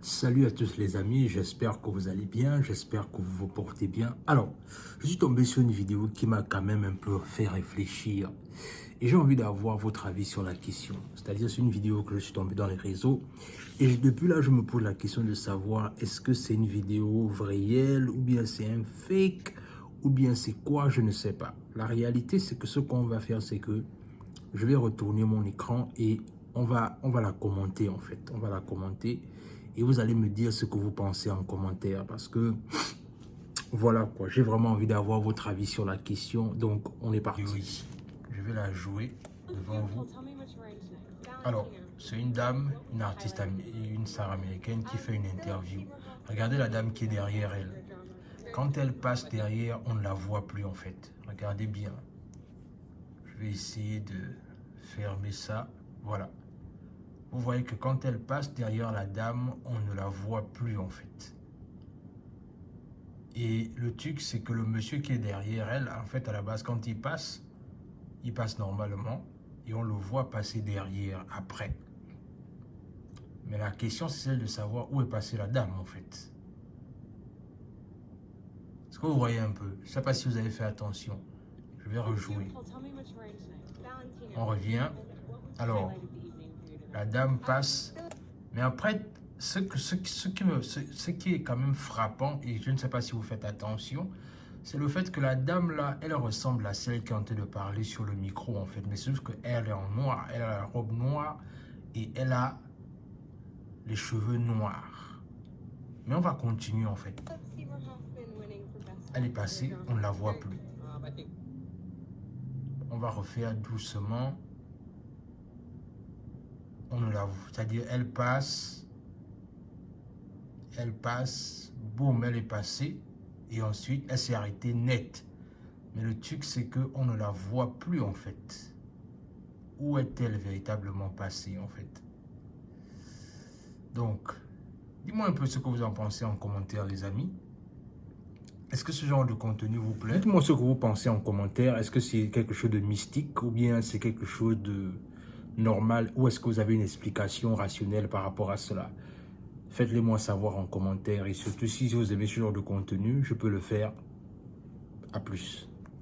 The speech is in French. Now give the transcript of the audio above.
Salut à tous les amis, j'espère que vous allez bien, j'espère que vous vous portez bien. Alors, je suis tombé sur une vidéo qui m'a quand même un peu fait réfléchir et j'ai envie d'avoir votre avis sur la question. C'est-à-dire, c'est une vidéo que je suis tombé dans les réseaux et depuis là, je me pose la question de savoir est-ce que c'est une vidéo réelle ou bien c'est un fake ou bien c'est quoi, je ne sais pas. La réalité, c'est que ce qu'on va faire, c'est que je vais retourner mon écran et on va la commenter en fait. On va la commenter et vous allez me dire ce que vous pensez en commentaire parce que voilà quoi, j'ai vraiment envie d'avoir votre avis sur la question. Donc on est parti. Oui, je vais la jouer devant vous. Alors, c'est une dame, une artiste, une star américaine qui fait une interview. Regardez la dame qui est derrière elle. Quand elle passe derrière, on ne la voit plus en fait. Regardez bien. Je vais essayer de fermer ça. Voilà. Vous voyez que quand elle passe derrière la dame, on ne la voit plus en fait. Et le truc, c'est que le monsieur qui est derrière elle, en fait, à la base, quand il passe normalement et on le voit passer derrière après. Mais la question, c'est celle de savoir où est passée la dame en fait. Est-ce que vous voyez un peu? Je ne sais pas si vous avez fait attention. Je vais rejouer. On revient. Alors, la dame passe. Mais après, ce qui est quand même frappant, et je ne sais pas si vous faites attention, c'est le fait que la dame là, elle ressemble à celle qui est en train de parler sur le micro en fait. Mais c'est juste qu'elle est en noir, elle a la robe noire et elle a les cheveux noirs. Mais on va continuer en fait. Elle est passée, on ne la voit plus. On va refaire doucement. On ne la voit, c'est-à-dire elle passe, boum, elle est passée. Et ensuite, elle s'est arrêtée net. Mais le truc, c'est qu'on ne la voit plus, en fait. Où est-elle véritablement passée, en fait? Donc, dis-moi un peu ce que vous en pensez en commentaire, les amis. Est-ce que ce genre de contenu vous plaît? Dites-moi ce que vous pensez en commentaire. Est-ce que c'est quelque chose de mystique ou bien c'est quelque chose de normal? Ou est-ce que vous avez une explication rationnelle par rapport à cela? Faites-le moi savoir en commentaire. Et surtout, si vous aimez ce genre de contenu, je peux le faire. À plus.